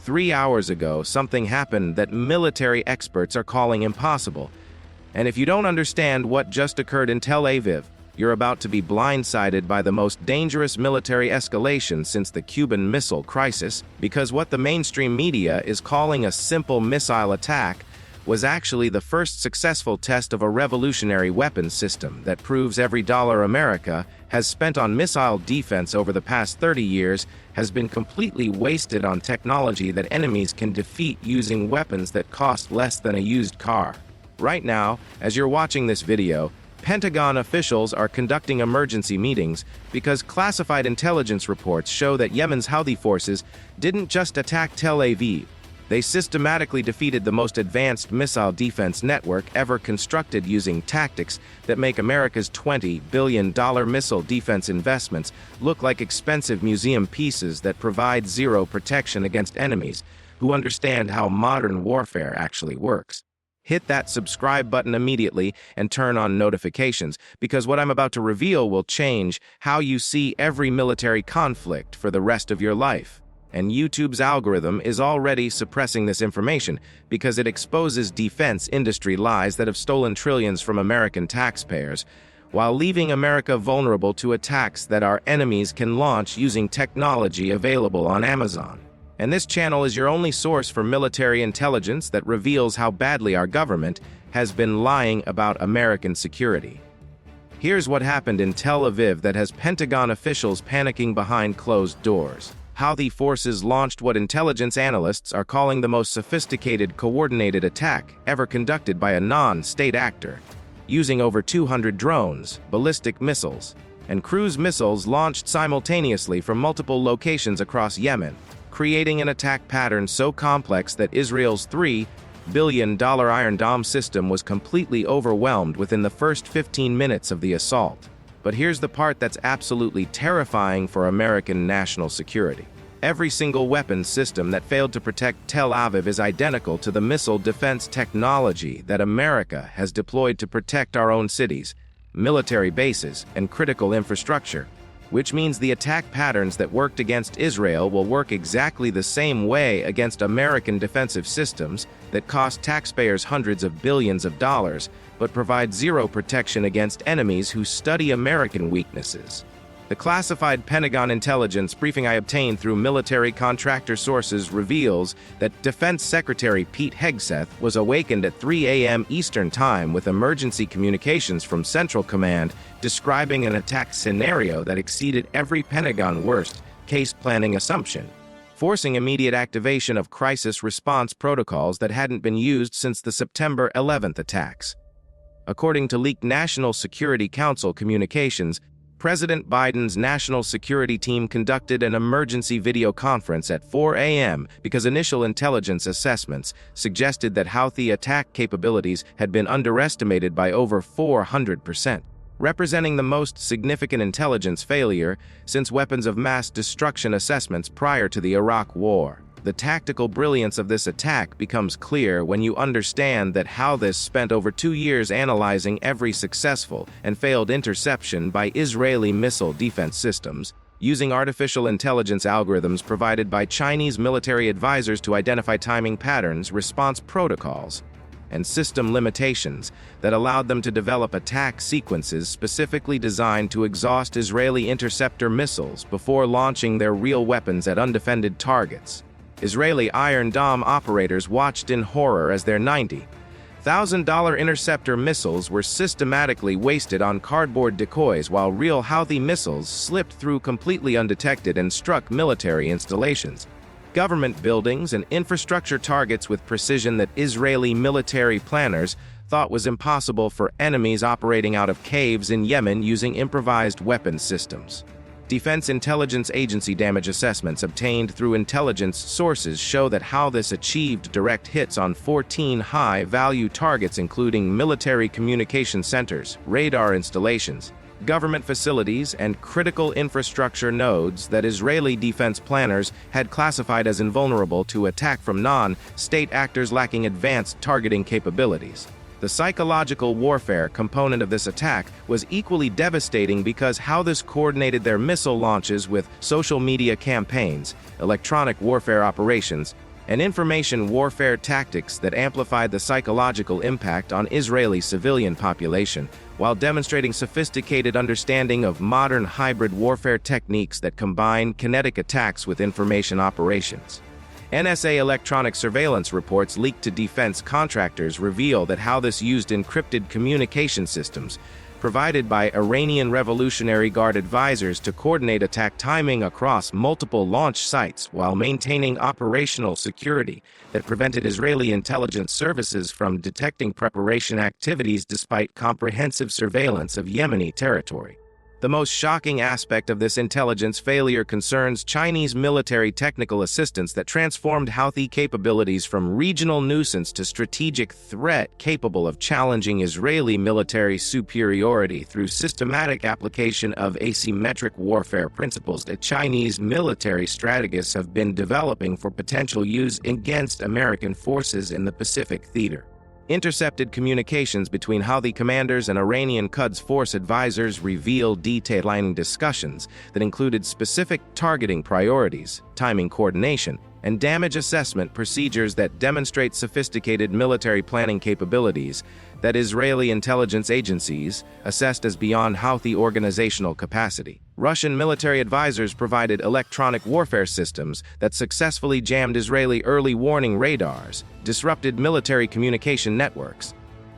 3 hours ago, something happened that military experts are calling impossible. And if you don't understand what just occurred in Tel Aviv, you're about to be blindsided by the most dangerous military escalation since the Cuban Missile Crisis, because what the mainstream media is calling a simple missile attack was actually the first successful test of a revolutionary weapons system that proves every dollar America has spent on missile defense over the past 30 years has been completely wasted on technology that enemies can defeat using weapons that cost less than a used car. Right now, as you're watching this video, Pentagon officials are conducting emergency meetings because classified intelligence reports show that Yemen's Houthi forces didn't just attack Tel Aviv. They systematically defeated the most advanced missile defense network ever constructed using tactics that make America's $20 billion missile defense investments look like expensive museum pieces that provide zero protection against enemies who understand how modern warfare actually works. Hit that subscribe button immediately and turn on notifications, because what I'm about to reveal will change how you see every military conflict for the rest of your life. And YouTube's algorithm is already suppressing this information because it exposes defense industry lies that have stolen trillions from American taxpayers, while leaving America vulnerable to attacks that our enemies can launch using technology available on Amazon. And this channel is your only source for military intelligence that reveals how badly our government has been lying about American security. Here's what happened in Tel Aviv that has Pentagon officials panicking behind closed doors. Houthi forces launched what intelligence analysts are calling the most sophisticated coordinated attack ever conducted by a non-state actor, using over 200 drones, ballistic missiles, and cruise missiles launched simultaneously from multiple locations across Yemen, creating an attack pattern so complex that Israel's $3 billion Iron Dome system was completely overwhelmed within the first 15 minutes of the assault. But here's the part that's absolutely terrifying for American national security. Every single weapons system that failed to protect Tel Aviv is identical to the missile defense technology that America has deployed to protect our own cities, military bases, and critical infrastructure, which means the attack patterns that worked against Israel will work exactly the same way against American defensive systems that cost taxpayers hundreds of billions of dollars, but provide zero protection against enemies who study American weaknesses. The classified Pentagon intelligence briefing I obtained through military contractor sources reveals that Defense Secretary Pete Hegseth was awakened at 3 a.m. Eastern Time with emergency communications from Central Command describing an attack scenario that exceeded every Pentagon worst-case planning assumption, forcing immediate activation of crisis response protocols that hadn't been used since the September 11th attacks. According to leaked National Security Council communications, President Biden's national security team conducted an emergency video conference at 4 a.m. because initial intelligence assessments suggested that Houthi attack capabilities had been underestimated by over 400%, representing the most significant intelligence failure since weapons of mass destruction assessments prior to the Iraq War. The tactical brilliance of this attack becomes clear when you understand that Houthis spent over 2 years analyzing every successful and failed interception by Israeli missile defense systems, using artificial intelligence algorithms provided by Chinese military advisors to identify timing patterns, response protocols, and system limitations that allowed them to develop attack sequences specifically designed to exhaust Israeli interceptor missiles before launching their real weapons at undefended targets. Israeli Iron Dome operators watched in horror as their $90,000 interceptor missiles were systematically wasted on cardboard decoys while real Houthi missiles slipped through completely undetected and struck military installations, government buildings, and infrastructure targets with precision that Israeli military planners thought was impossible for enemies operating out of caves in Yemen using improvised weapons systems. Defense Intelligence Agency damage assessments obtained through intelligence sources show that Houthis achieved direct hits on 14 high-value targets including military communication centers, radar installations, government facilities, and critical infrastructure nodes that Israeli defense planners had classified as invulnerable to attack from non-state actors lacking advanced targeting capabilities. The psychological warfare component of this attack was equally devastating because Houthis coordinated their missile launches with social media campaigns, electronic warfare operations, and information warfare tactics that amplified the psychological impact on Israeli civilian population, while demonstrating sophisticated understanding of modern hybrid warfare techniques that combine kinetic attacks with information operations. NSA electronic surveillance reports leaked to defense contractors reveal that Houthis used encrypted communication systems provided by Iranian Revolutionary Guard advisors to coordinate attack timing across multiple launch sites while maintaining operational security that prevented Israeli intelligence services from detecting preparation activities despite comprehensive surveillance of Yemeni territory. The most shocking aspect of this intelligence failure concerns Chinese military technical assistance that transformed Houthi capabilities from regional nuisance to strategic threat capable of challenging Israeli military superiority through systematic application of asymmetric warfare principles that Chinese military strategists have been developing for potential use against American forces in the Pacific theater. Intercepted communications between Houthi commanders and Iranian Quds Force advisors reveal detailed discussions that included specific targeting priorities, timing coordination, and damage assessment procedures that demonstrate sophisticated military planning capabilities that Israeli intelligence agencies assessed as beyond Houthi organizational capacity. Russian military advisors provided electronic warfare systems that successfully jammed Israeli early warning radars, disrupted military communication networks,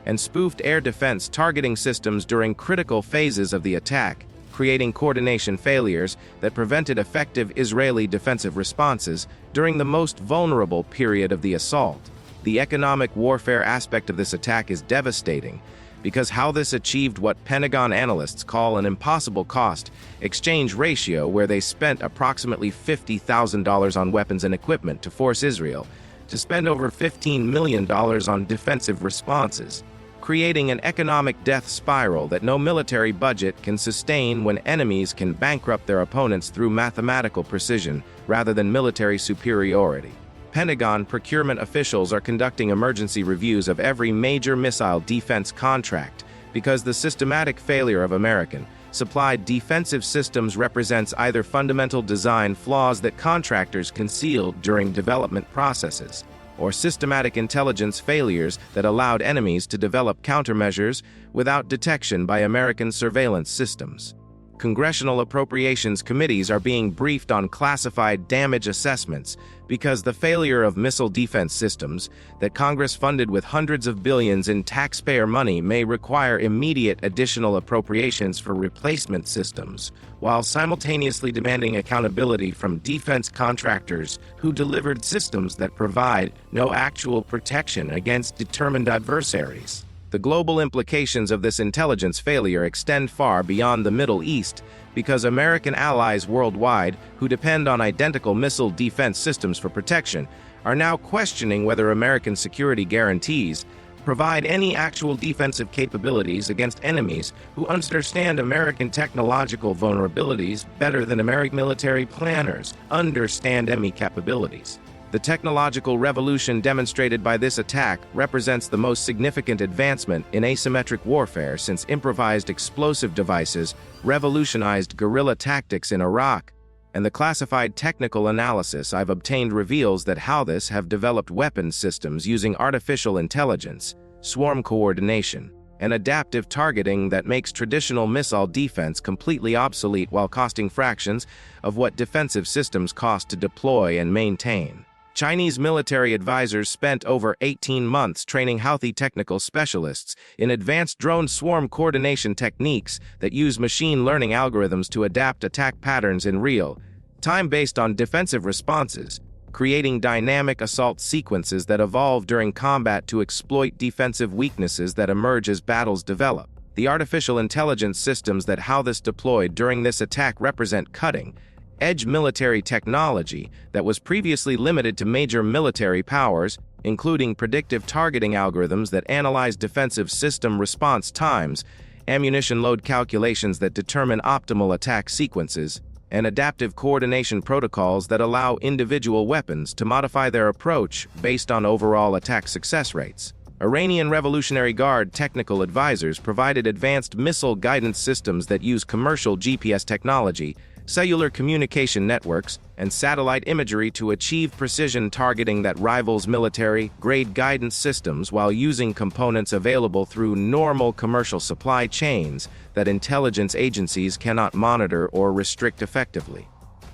and spoofed air defense targeting systems during critical phases of the attack, creating coordination failures that prevented effective Israeli defensive responses during the most vulnerable period of the assault. The economic warfare aspect of this attack is devastating because Houthis achieved what Pentagon analysts call an impossible cost-exchange ratio, where they spent approximately $50,000 on weapons and equipment to force Israel to spend over $15 million on defensive responses, creating an economic death spiral that no military budget can sustain when enemies can bankrupt their opponents through mathematical precision rather than military superiority. Pentagon procurement officials are conducting emergency reviews of every major missile defense contract because the systematic failure of American supplied defensive systems represents either fundamental design flaws that contractors concealed during development processes, or systematic intelligence failures that allowed enemies to develop countermeasures without detection by American surveillance systems. Congressional appropriations committees are being briefed on classified damage assessments because the failure of missile defense systems that Congress funded with hundreds of billions in taxpayer money may require immediate additional appropriations for replacement systems, while simultaneously demanding accountability from defense contractors who delivered systems that provide no actual protection against determined adversaries. The global implications of this intelligence failure extend far beyond the Middle East because American allies worldwide, who depend on identical missile defense systems for protection, are now questioning whether American security guarantees provide any actual defensive capabilities against enemies who understand American technological vulnerabilities better than American military planners understand enemy capabilities. The technological revolution demonstrated by this attack represents the most significant advancement in asymmetric warfare since improvised explosive devices revolutionized guerrilla tactics in Iraq, and the classified technical analysis I've obtained reveals that Houthis have developed weapons systems using artificial intelligence, swarm coordination, and adaptive targeting that makes traditional missile defense completely obsolete while costing fractions of what defensive systems cost to deploy and maintain. Chinese military advisors spent over 18 months training Houthi technical specialists in advanced drone swarm coordination techniques that use machine learning algorithms to adapt attack patterns in real time based on defensive responses, creating dynamic assault sequences that evolve during combat to exploit defensive weaknesses that emerge as battles develop. The artificial intelligence systems that Houthis deployed during this attack represent cutting-edge military technology that was previously limited to major military powers, including predictive targeting algorithms that analyze defensive system response times, ammunition load calculations that determine optimal attack sequences, and adaptive coordination protocols that allow individual weapons to modify their approach based on overall attack success rates. Iranian Revolutionary Guard technical advisors provided advanced missile guidance systems that use commercial GPS technology cellular communication networks, and satellite imagery to achieve precision targeting that rivals military-grade guidance systems while using components available through normal commercial supply chains that intelligence agencies cannot monitor or restrict effectively.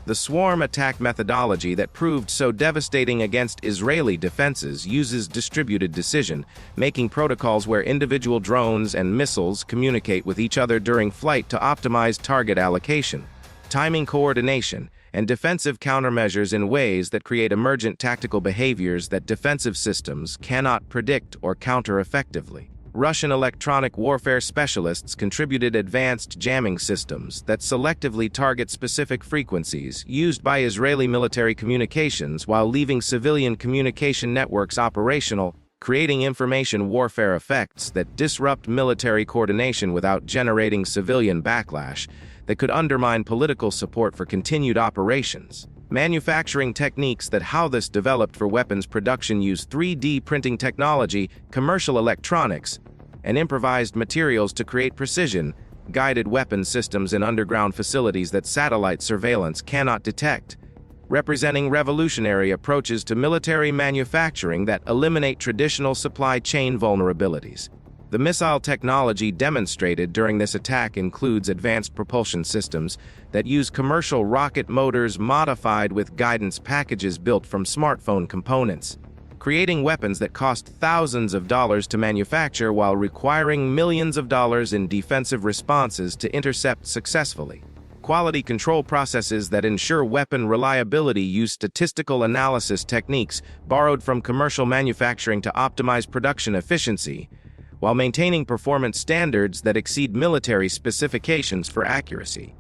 The swarm attack methodology that proved so devastating against Israeli defenses uses distributed decision-making protocols where individual drones and missiles communicate with each other during flight to optimize target allocation, timing coordination, and defensive countermeasures in ways that create emergent tactical behaviors that defensive systems cannot predict or counter effectively. Russian electronic warfare specialists contributed advanced jamming systems that selectively target specific frequencies used by Israeli military communications while leaving civilian communication networks operational, creating information warfare effects that disrupt military coordination without generating civilian backlash that could undermine political support for continued operations. Manufacturing techniques that Houthis developed for weapons production use 3D printing technology, commercial electronics, and improvised materials to create precision-guided weapon systems in underground facilities that satellite surveillance cannot detect, representing revolutionary approaches to military manufacturing that eliminate traditional supply chain vulnerabilities. The missile technology demonstrated during this attack includes advanced propulsion systems that use commercial rocket motors modified with guidance packages built from smartphone components, creating weapons that cost thousands of dollars to manufacture while requiring millions of dollars in defensive responses to intercept successfully. Quality control processes that ensure weapon reliability use statistical analysis techniques borrowed from commercial manufacturing to optimize production efficiency, while maintaining performance standards that exceed military specifications for accuracy,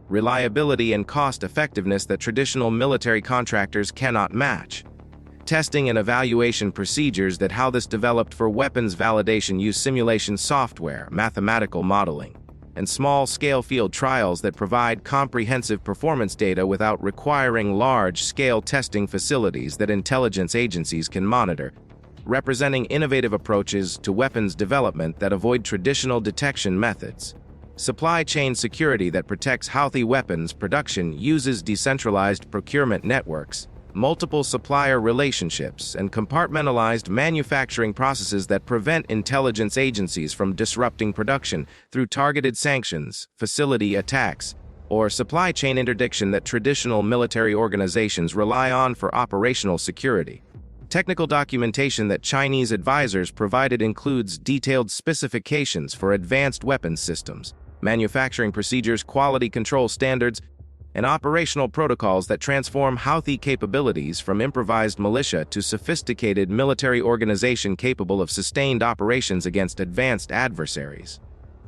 reliability, and cost-effectiveness that traditional military contractors cannot match. Testing and evaluation procedures that Houthis developed for weapons validation use simulation software, mathematical modeling, and small-scale field trials that provide comprehensive performance data without requiring large-scale testing facilities that intelligence agencies can monitor, representing innovative approaches to weapons development that avoid traditional detection methods. Supply chain security that protects Houthi weapons production uses decentralized procurement networks, multiple supplier relationships, and compartmentalized manufacturing processes that prevent intelligence agencies from disrupting production through targeted sanctions, facility attacks, or supply chain interdiction that traditional military organizations rely on for operational security. Technical documentation that Chinese advisors provided includes detailed specifications for advanced weapons systems, manufacturing procedures, quality control standards, and operational protocols that transform Houthi capabilities from improvised militia to sophisticated military organization capable of sustained operations against advanced adversaries.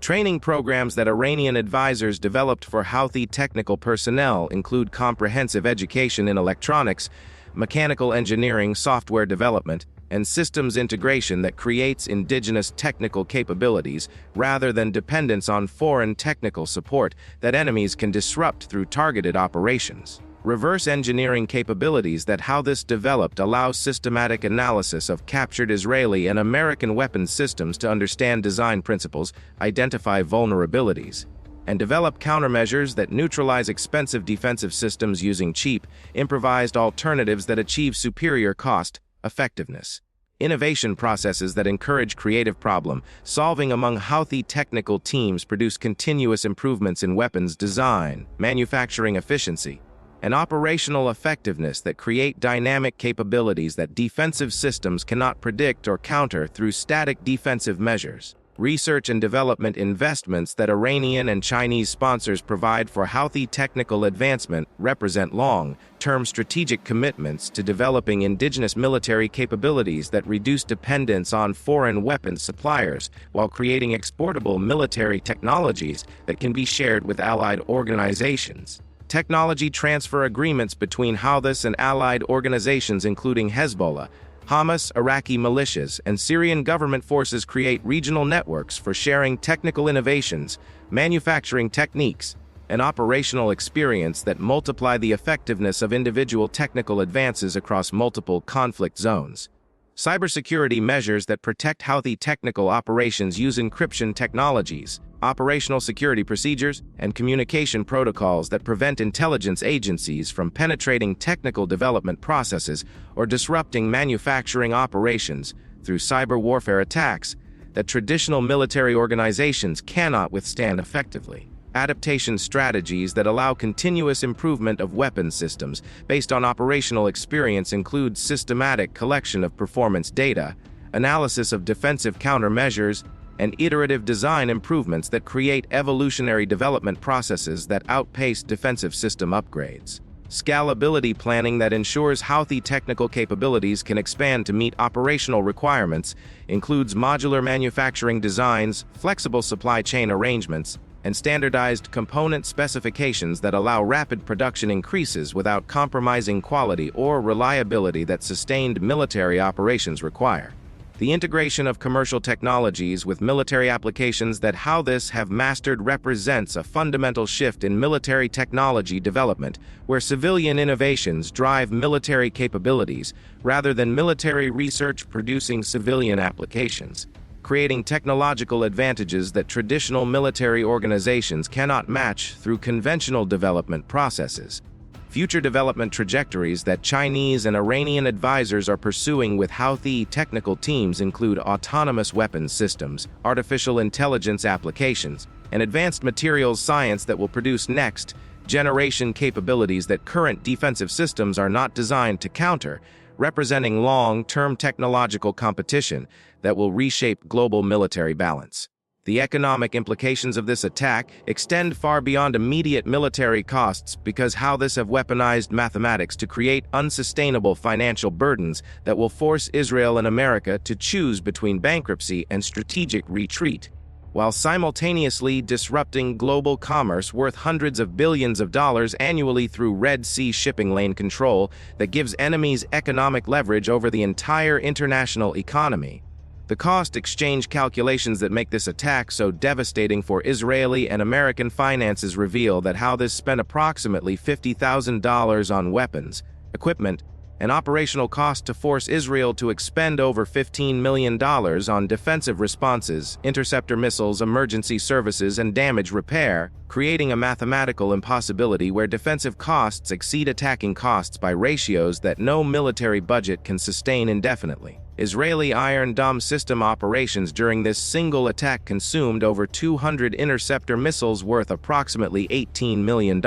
Training programs that Iranian advisors developed for Houthi technical personnel include comprehensive education in electronics, mechanical engineering, software development, and systems integration that creates indigenous technical capabilities rather than dependence on foreign technical support that enemies can disrupt through targeted operations. Reverse engineering capabilities that Houthis developed allow systematic analysis of captured Israeli and American weapons systems to understand design principles, identify vulnerabilities, and develop countermeasures that neutralize expensive defensive systems using cheap, improvised alternatives that achieve superior cost effectiveness. Innovation processes that encourage creative problem-solving among Houthi technical teams produce continuous improvements in weapons design, manufacturing efficiency, and operational effectiveness that create dynamic capabilities that defensive systems cannot predict or counter through static defensive measures. Research and development investments that Iranian and Chinese sponsors provide for Houthi technical advancement represent long-term strategic commitments to developing indigenous military capabilities that reduce dependence on foreign weapons suppliers while creating exportable military technologies that can be shared with allied organizations. Technology transfer agreements between Houthis and allied organizations including Hezbollah, Hamas, Iraqi militias, and Syrian government forces create regional networks for sharing technical innovations, manufacturing techniques, and operational experience that multiply the effectiveness of individual technical advances across multiple conflict zones. Cybersecurity measures that protect Houthi technical operations use encryption technologies, operational security procedures, and communication protocols that prevent intelligence agencies from penetrating technical development processes or disrupting manufacturing operations through cyber warfare attacks that traditional military organizations cannot withstand effectively. Adaptation strategies that allow continuous improvement of weapons systems based on operational experience include systematic collection of performance data, analysis of defensive countermeasures, and iterative design improvements that create evolutionary development processes that outpace defensive system upgrades. Scalability planning that ensures Houthi technical capabilities can expand to meet operational requirements includes modular manufacturing designs, flexible supply chain arrangements, and standardized component specifications that allow rapid production increases without compromising quality or reliability that sustained military operations require. The integration of commercial technologies with military applications that Houthis have mastered represents a fundamental shift in military technology development, where civilian innovations drive military capabilities rather than military research producing civilian applications, creating technological advantages that traditional military organizations cannot match through conventional development processes. Future development trajectories that Chinese and Iranian advisors are pursuing with Houthi technical teams include autonomous weapons systems, artificial intelligence applications, and advanced materials science that will produce next-generation capabilities that current defensive systems are not designed to counter, representing long-term technological competition that will reshape global military balance. The economic implications of this attack extend far beyond immediate military costs because Houthis have weaponized mathematics to create unsustainable financial burdens that will force Israel and America to choose between bankruptcy and strategic retreat, while simultaneously disrupting global commerce worth hundreds of billions of dollars annually through Red Sea shipping lane control that gives enemies economic leverage over the entire international economy. The cost exchange calculations that make this attack so devastating for Israeli and American finances reveal that Houthis spent approximately $50,000 on weapons, equipment, and operational costs to force Israel to expend over $15 million on defensive responses, interceptor missiles, emergency services, and damage repair, creating a mathematical impossibility where defensive costs exceed attacking costs by ratios that no military budget can sustain indefinitely. Israeli Iron Dome system operations during this single attack consumed over 200 interceptor missiles worth approximately $18 million,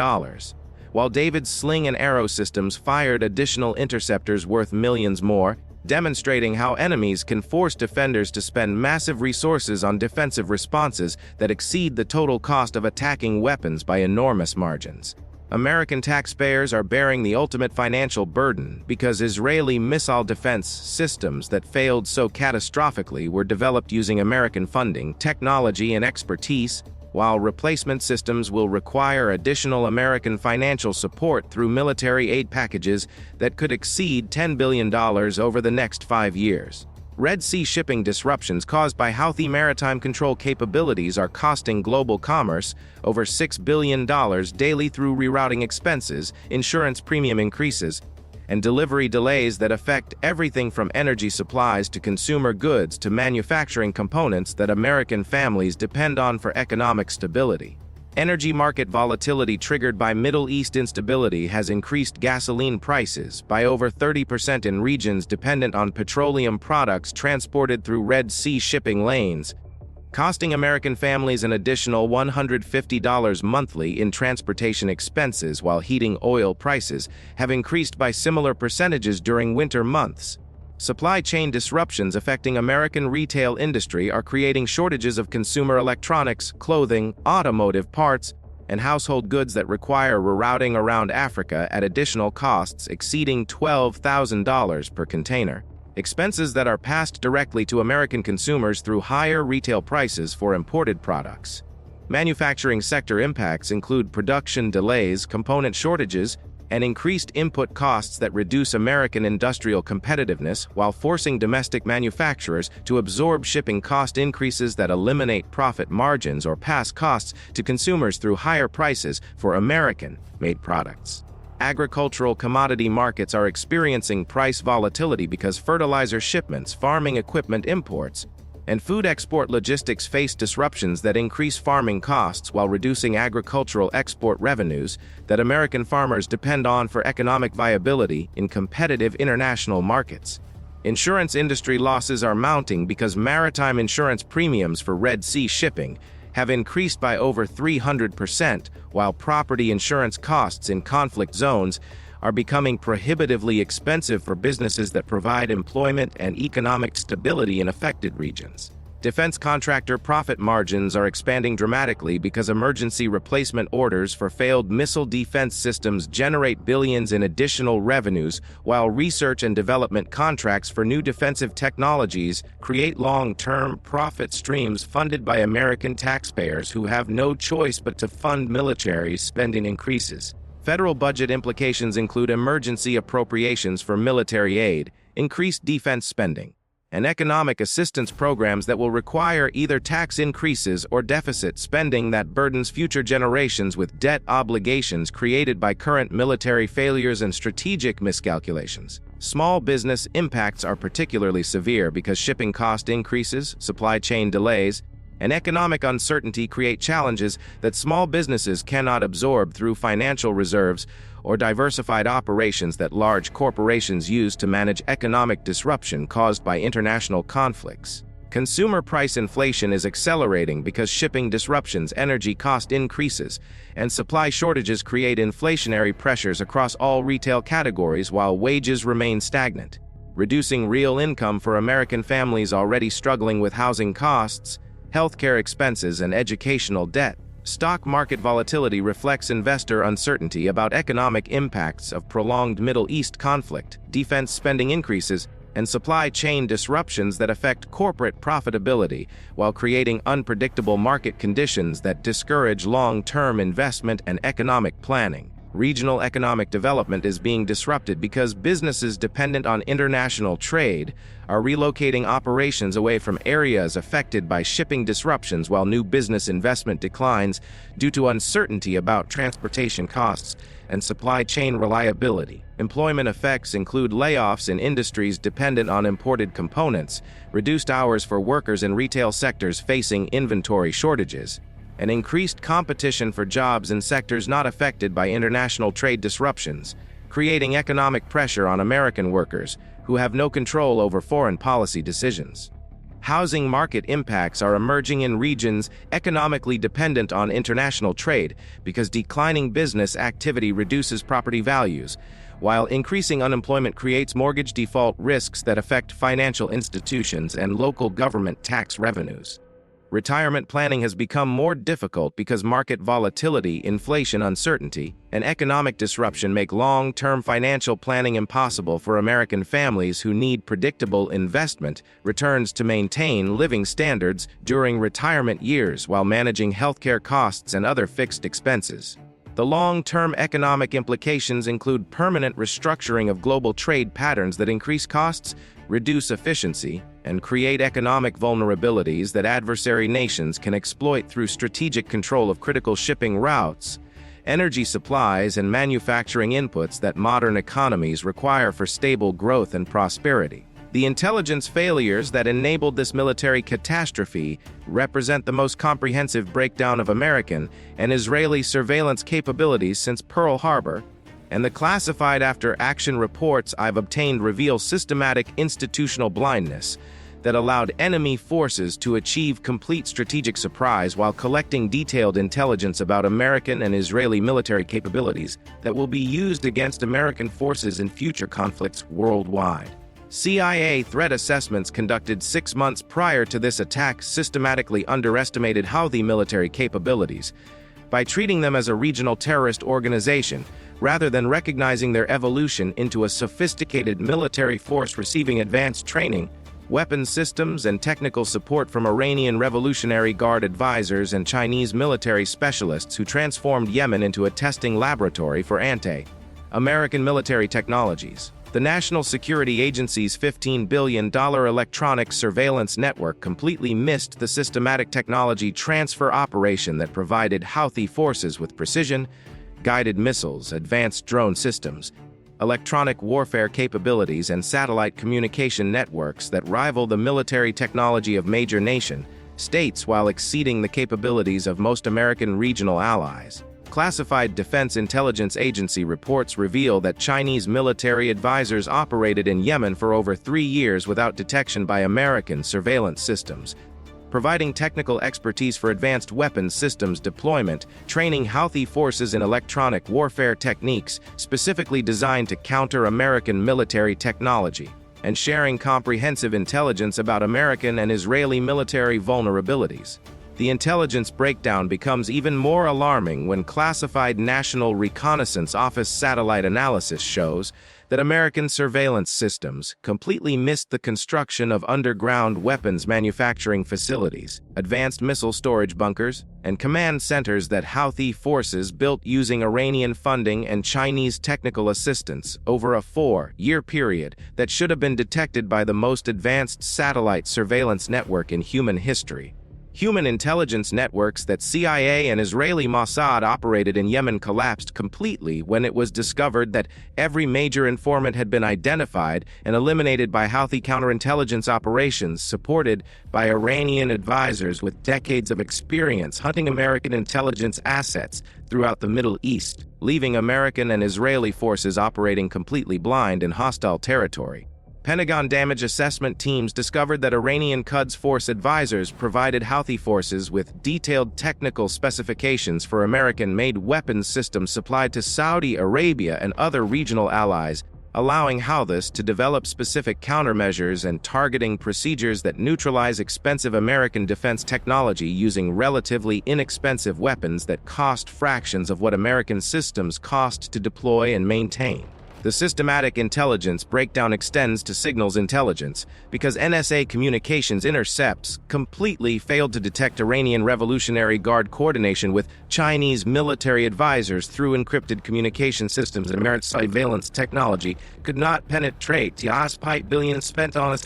while David's sling and arrow systems fired additional interceptors worth millions more, demonstrating how enemies can force defenders to spend massive resources on defensive responses that exceed the total cost of attacking weapons by enormous margins. American taxpayers are bearing the ultimate financial burden because Israeli missile defense systems that failed so catastrophically were developed using American funding, technology, and expertise, while replacement systems will require additional American financial support through military aid packages that could exceed $10 billion over the next 5 years. Red Sea shipping disruptions caused by Houthi maritime control capabilities are costing global commerce over $6 billion daily through rerouting expenses, insurance premium increases, and delivery delays that affect everything from energy supplies to consumer goods to manufacturing components that American families depend on for economic stability. Energy market volatility triggered by Middle East instability has increased gasoline prices by over 30% in regions dependent on petroleum products transported through Red Sea shipping lanes, costing American families an additional $150 monthly in transportation expenses, while heating oil prices have increased by similar percentages during winter months. Supply chain disruptions affecting American retail industry are creating shortages of consumer electronics, clothing, automotive parts, and household goods that require rerouting around Africa at additional costs exceeding $12,000 per container. Expenses that are passed directly to American consumers through higher retail prices for imported products. Manufacturing sector impacts include production delays, component shortages, and increased input costs that reduce American industrial competitiveness while forcing domestic manufacturers to absorb shipping cost increases that eliminate profit margins or pass costs to consumers through higher prices for American-made products. Agricultural commodity markets are experiencing price volatility because fertilizer shipments, farming equipment imports, and food export logistics face disruptions that increase farming costs while reducing agricultural export revenues that American farmers depend on for economic viability in competitive international markets. Insurance industry losses are mounting because maritime insurance premiums for Red Sea shipping have increased by over 300%, while property insurance costs in conflict zones are becoming prohibitively expensive for businesses that provide employment and economic stability in affected regions. Defense contractor profit margins are expanding dramatically because emergency replacement orders for failed missile defense systems generate billions in additional revenues, while research and development contracts for new defensive technologies create long-term profit streams funded by American taxpayers who have no choice but to fund military spending increases. Federal budget implications include emergency appropriations for military aid, increased defense spending, and economic assistance programs that will require either tax increases or deficit spending that burdens future generations with debt obligations created by current military failures and strategic miscalculations. Small business impacts are particularly severe because shipping cost increases, supply chain delays, and economic uncertainty create challenges that small businesses cannot absorb through financial reserves or diversified operations that large corporations use to manage economic disruption caused by international conflicts. Consumer price inflation is accelerating because shipping disruptions, energy cost increases, and supply shortages create inflationary pressures across all retail categories while wages remain stagnant, reducing real income for American families already struggling with housing costs, healthcare expenses, and educational debt. Stock market volatility reflects investor uncertainty about economic impacts of prolonged Middle East conflict, defense spending increases, and supply chain disruptions that affect corporate profitability, while creating unpredictable market conditions that discourage long-term investment and economic planning. Regional economic development is being disrupted because businesses dependent on international trade are relocating operations away from areas affected by shipping disruptions, while new business investment declines due to uncertainty about transportation costs and supply chain reliability. Employment effects include layoffs in industries dependent on imported components, reduced hours for workers in retail sectors facing inventory shortages, and increased competition for jobs in sectors not affected by international trade disruptions, creating economic pressure on American workers who have no control over foreign policy decisions. Housing market impacts are emerging in regions economically dependent on international trade because declining business activity reduces property values, while increasing unemployment creates mortgage default risks that affect financial institutions and local government tax revenues. Retirement planning has become more difficult because market volatility, inflation uncertainty, and economic disruption make long-term financial planning impossible for American families who need predictable investment returns to maintain living standards during retirement years while managing healthcare costs and other fixed expenses. The long-term economic implications include permanent restructuring of global trade patterns that increase costs, reduce efficiency, and create economic vulnerabilities that adversary nations can exploit through strategic control of critical shipping routes, energy supplies, and manufacturing inputs that modern economies require for stable growth and prosperity. The intelligence failures that enabled this military catastrophe represent the most comprehensive breakdown of American and Israeli surveillance capabilities since Pearl Harbor, and the classified after-action reports I've obtained reveal systematic institutional blindness that allowed enemy forces to achieve complete strategic surprise while collecting detailed intelligence about American and Israeli military capabilities that will be used against American forces in future conflicts worldwide. CIA threat assessments conducted 6 months prior to this attack systematically underestimated Houthi military capabilities by treating them as a regional terrorist organization, rather than recognizing their evolution into a sophisticated military force receiving advanced training, weapons systems, and technical support from Iranian Revolutionary Guard advisors and Chinese military specialists who transformed Yemen into a testing laboratory for anti-American military technologies. The National Security Agency's $15 billion electronic surveillance network completely missed the systematic technology transfer operation that provided Houthi forces with precision, guided missiles, advanced drone systems, electronic warfare capabilities, and satellite communication networks that rival the military technology of major nation-states while exceeding the capabilities of most American regional allies. Classified Defense Intelligence Agency reports reveal that Chinese military advisors operated in Yemen for over 3 years without detection by American surveillance systems, providing technical expertise for advanced weapons systems deployment, training Houthi forces in electronic warfare techniques specifically designed to counter American military technology, and sharing comprehensive intelligence about American and Israeli military vulnerabilities. The intelligence breakdown becomes even more alarming when classified National Reconnaissance Office satellite analysis shows that American surveillance systems completely missed the construction of underground weapons manufacturing facilities, advanced missile storage bunkers, and command centers that Houthi forces built using Iranian funding and Chinese technical assistance over a 4-year period that should have been detected by the most advanced satellite surveillance network in human history. Human intelligence networks that CIA and Israeli Mossad operated in Yemen collapsed completely when it was discovered that every major informant had been identified and eliminated by Houthi counterintelligence operations supported by Iranian advisors with decades of experience hunting American intelligence assets throughout the Middle East, leaving American and Israeli forces operating completely blind in hostile territory. Pentagon damage assessment teams discovered that Iranian Quds Force advisors provided Houthi forces with detailed technical specifications for American-made weapons systems supplied to Saudi Arabia and other regional allies, allowing Houthis to develop specific countermeasures and targeting procedures that neutralize expensive American defense technology using relatively inexpensive weapons that cost fractions of what American systems cost to deploy and maintain. The systematic intelligence breakdown extends to signals intelligence because NSA communications intercepts completely failed to detect Iranian Revolutionary Guard coordination with Chinese military advisors through encrypted communication systems, and American surveillance technology could not penetrate the billions spent on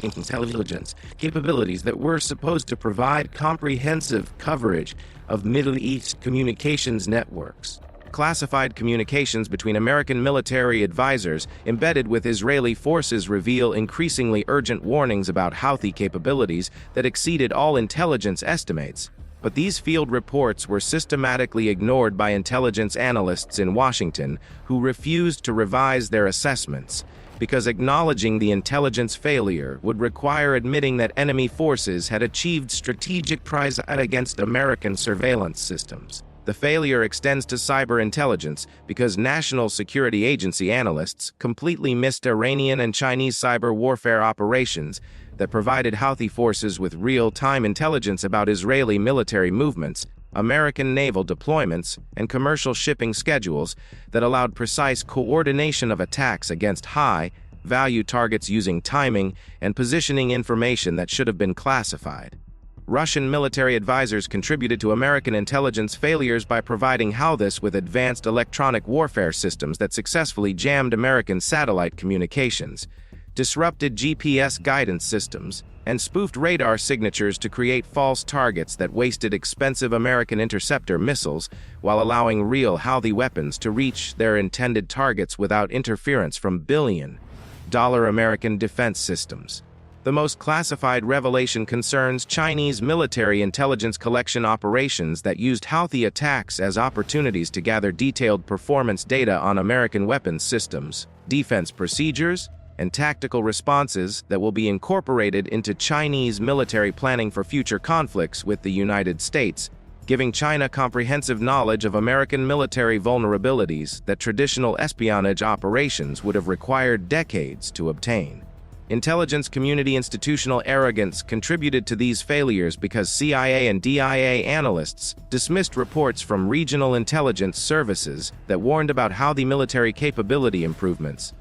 intelligence capabilities that were supposed to provide comprehensive coverage of Middle East communications networks. Classified communications between American military advisors embedded with Israeli forces reveal increasingly urgent warnings about Houthi capabilities that exceeded all intelligence estimates. But these field reports were systematically ignored by intelligence analysts in Washington who refused to revise their assessments, because acknowledging the intelligence failure would require admitting that enemy forces had achieved strategic prize against American surveillance systems. The failure extends to cyber intelligence because National Security Agency analysts completely missed Iranian and Chinese cyber warfare operations that provided Houthi forces with real-time intelligence about Israeli military movements, American naval deployments, and commercial shipping schedules that allowed precise coordination of attacks against high-value targets using timing and positioning information that should have been classified. Russian military advisors contributed to American intelligence failures by providing Houthis with advanced electronic warfare systems that successfully jammed American satellite communications, disrupted GPS guidance systems, and spoofed radar signatures to create false targets that wasted expensive American interceptor missiles while allowing real Houthi weapons to reach their intended targets without interference from billion-dollar American defense systems. The most classified revelation concerns Chinese military intelligence collection operations that used Houthi attacks as opportunities to gather detailed performance data on American weapons systems, defense procedures, and tactical responses that will be incorporated into Chinese military planning for future conflicts with the United States, giving China comprehensive knowledge of American military vulnerabilities that traditional espionage operations would have required decades to obtain. Intelligence community institutional arrogance contributed to these failures because CIA and DIA analysts dismissed reports from regional intelligence services that warned about Houthi military capability improvements,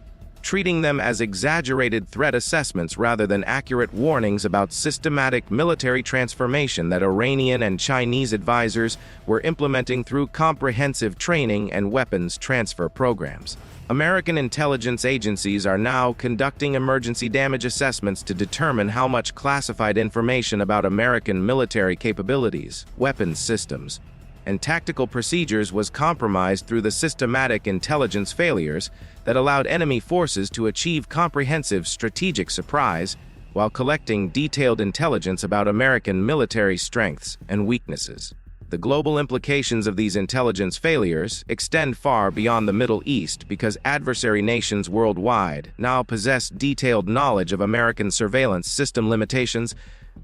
treating them as exaggerated threat assessments rather than accurate warnings about systematic military transformation that Iranian and Chinese advisors were implementing through comprehensive training and weapons transfer programs. American intelligence agencies are now conducting emergency damage assessments to determine how much classified information about American military capabilities, weapons systems, and tactical procedures was compromised through the systematic intelligence failures that allowed enemy forces to achieve comprehensive strategic surprise while collecting detailed intelligence about American military strengths and weaknesses. The global implications of these intelligence failures extend far beyond the Middle East because adversary nations worldwide now possess detailed knowledge of American surveillance system limitations,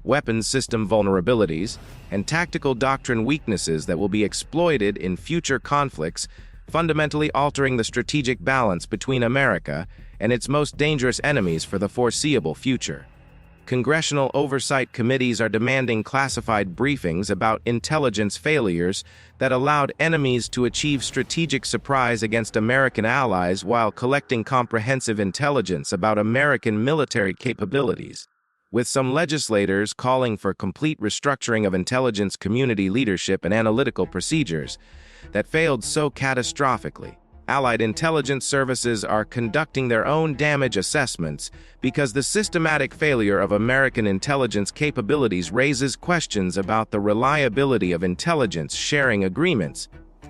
weapons system vulnerabilities, and tactical doctrine weaknesses that will be exploited in future conflicts, fundamentally altering the strategic balance between America and its most dangerous enemies for the foreseeable future. Congressional oversight committees are demanding classified briefings about intelligence failures that allowed enemies to achieve strategic surprise against American allies while collecting comprehensive intelligence about American military capabilities, with some legislators calling for complete restructuring of intelligence community leadership and analytical procedures that failed so catastrophically. Allied intelligence services are conducting their own damage assessments because the systematic failure of American intelligence capabilities raises questions about the reliability of intelligence sharing agreements,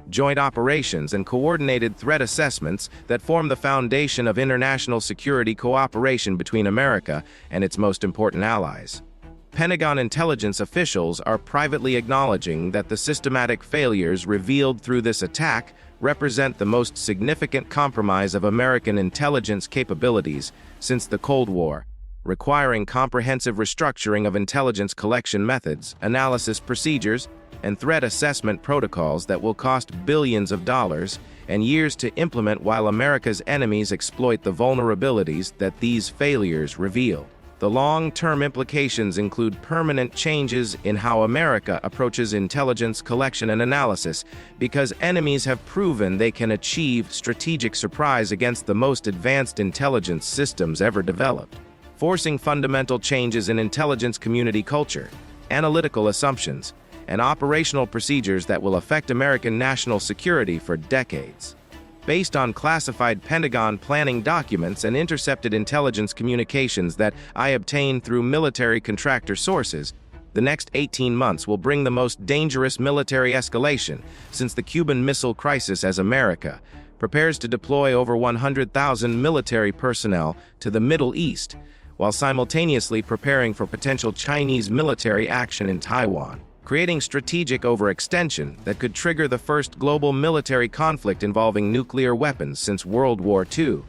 joint operations, and coordinated threat assessments that form the foundation of international security cooperation between America and its most important allies. Pentagon intelligence officials are privately acknowledging that the systematic failures revealed through this attack represent the most significant compromise of American intelligence capabilities since the Cold War, requiring comprehensive restructuring of intelligence collection methods, analysis procedures, and threat assessment protocols that will cost billions of dollars and years to implement while America's enemies exploit the vulnerabilities that these failures reveal. The long-term implications include permanent changes in how America approaches intelligence collection and analysis because enemies have proven they can achieve strategic surprise against the most advanced intelligence systems ever developed, forcing fundamental changes in intelligence community culture, analytical assumptions, and operational procedures that will affect American national security for decades. Based on classified Pentagon planning documents and intercepted intelligence communications that I obtained through military contractor sources, the next 18 months will bring the most dangerous military escalation since the Cuban Missile Crisis as America prepares to deploy over 100,000 military personnel to the Middle East, while simultaneously preparing for potential Chinese military action in Taiwan, creating strategic overextension that could trigger the first global military conflict involving nuclear weapons since World War II.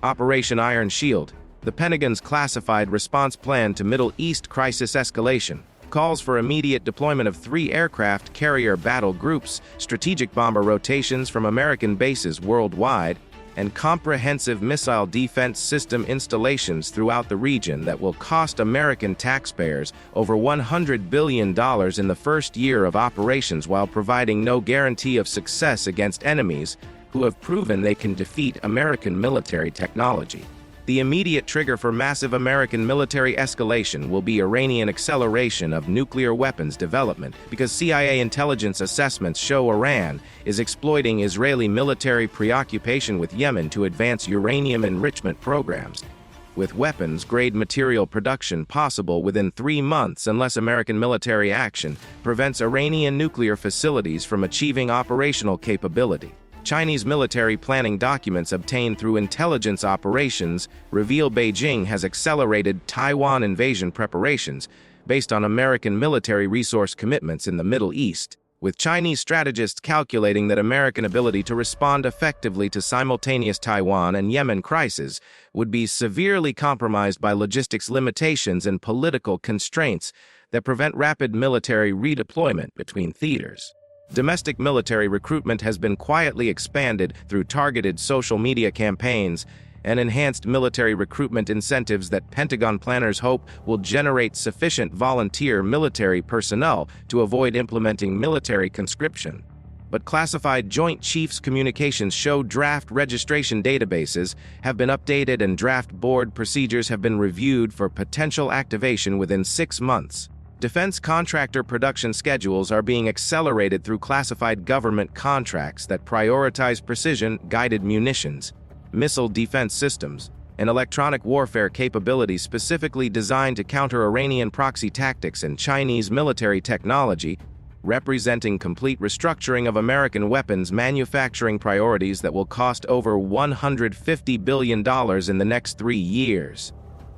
Operation Iron Shield, the Pentagon's classified response plan to Middle East crisis escalation, calls for immediate deployment of 3 aircraft carrier battle groups, strategic bomber rotations from American bases worldwide, and comprehensive missile defense system installations throughout the region that will cost American taxpayers over $100 billion in the first year of operations while providing no guarantee of success against enemies who have proven they can defeat American military technology. The immediate trigger for massive American military escalation will be Iranian acceleration of nuclear weapons development because CIA intelligence assessments show Iran is exploiting Israeli military preoccupation with Yemen to advance uranium enrichment programs, with weapons-grade material production possible within 3 months unless American military action prevents Iranian nuclear facilities from achieving operational capability. Chinese military planning documents obtained through intelligence operations reveal Beijing has accelerated Taiwan invasion preparations based on American military resource commitments in the Middle East, with Chinese strategists calculating that American ability to respond effectively to simultaneous Taiwan and Yemen crises would be severely compromised by logistics limitations and political constraints that prevent rapid military redeployment between theaters. Domestic military recruitment has been quietly expanded through targeted social media campaigns and enhanced military recruitment incentives that Pentagon planners hope will generate sufficient volunteer military personnel to avoid implementing military conscription. But classified Joint Chiefs communications show draft registration databases have been updated and draft board procedures have been reviewed for potential activation within 6 months. Defense contractor production schedules are being accelerated through classified government contracts that prioritize precision-guided munitions, missile defense systems, and electronic warfare capabilities specifically designed to counter Iranian proxy tactics and Chinese military technology, representing complete restructuring of American weapons manufacturing priorities that will cost over $150 billion in the next 3 years.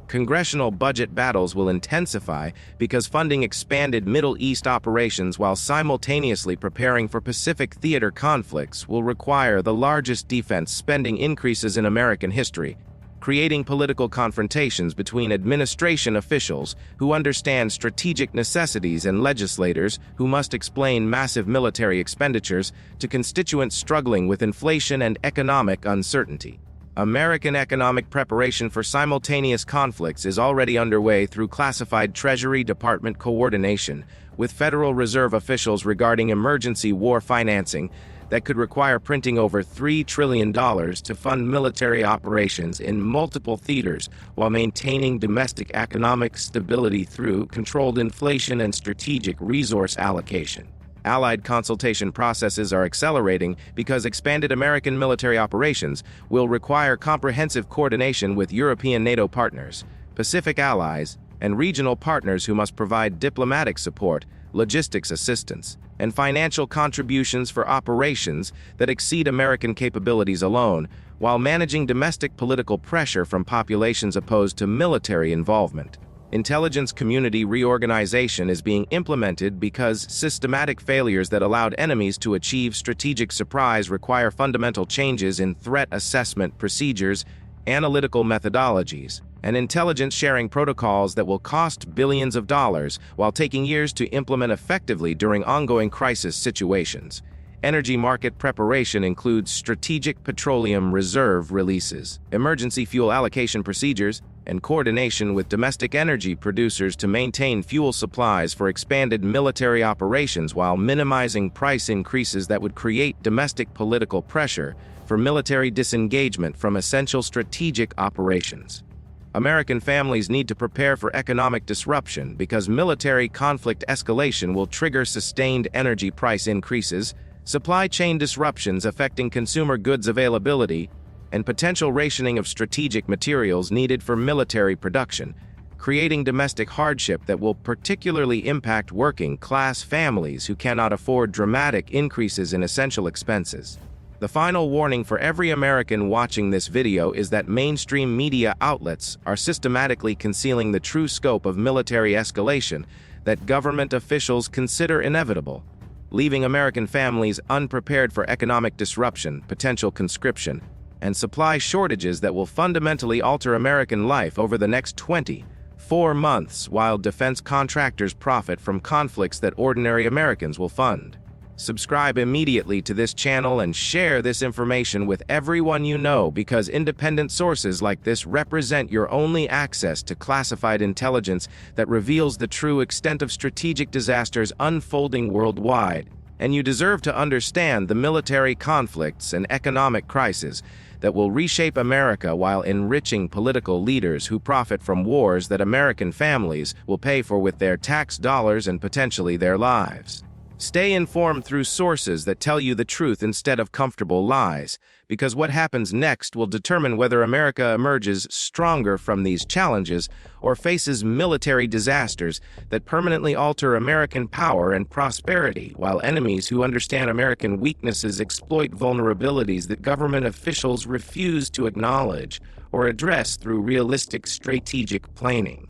Congressional budget battles will intensify because funding expanded Middle East operations while simultaneously preparing for Pacific theater conflicts will require the largest defense spending increases in American history, creating political confrontations between administration officials who understand strategic necessities and legislators who must explain massive military expenditures to constituents struggling with inflation and economic uncertainty. American economic preparation for simultaneous conflicts is already underway through classified Treasury Department coordination with Federal Reserve officials regarding emergency war financing that could require printing over $3 trillion to fund military operations in multiple theaters while maintaining domestic economic stability through controlled inflation and strategic resource allocation. Allied consultation processes are accelerating because expanded American military operations will require comprehensive coordination with European NATO partners, Pacific allies, and regional partners who must provide diplomatic support, logistics assistance, and financial contributions for operations that exceed American capabilities alone, while managing domestic political pressure from populations opposed to military involvement. Intelligence community reorganization is being implemented because systematic failures that allowed enemies to achieve strategic surprise require fundamental changes in threat assessment procedures, analytical methodologies, and intelligence sharing protocols that will cost billions of dollars while taking years to implement effectively during ongoing crisis situations. Energy market preparation includes strategic petroleum reserve releases, emergency fuel allocation procedures, and coordination with domestic energy producers to maintain fuel supplies for expanded military operations while minimizing price increases that would create domestic political pressure for military disengagement from essential strategic operations. American families need to prepare for economic disruption because military conflict escalation will trigger sustained energy price increases, supply chain disruptions affecting consumer goods availability, and potential rationing of strategic materials needed for military production, creating domestic hardship that will particularly impact working-class families who cannot afford dramatic increases in essential expenses. The final warning for every American watching this video is that mainstream media outlets are systematically concealing the true scope of military escalation that government officials consider inevitable, leaving American families unprepared for economic disruption, potential conscription, and supply shortages that will fundamentally alter American life over the next 24 months while defense contractors profit from conflicts that ordinary Americans will fund. Subscribe immediately to this channel and share this information with everyone you know because independent sources like this represent your only access to classified intelligence that reveals the true extent of strategic disasters unfolding worldwide. And you deserve to understand the military conflicts and economic crises that will reshape America while enriching political leaders who profit from wars that American families will pay for with their tax dollars and potentially their lives. Stay informed through sources that tell you the truth instead of comfortable lies, because what happens next will determine whether America emerges stronger from these challenges or faces military disasters that permanently alter American power and prosperity, while enemies who understand American weaknesses exploit vulnerabilities that government officials refuse to acknowledge or address through realistic strategic planning.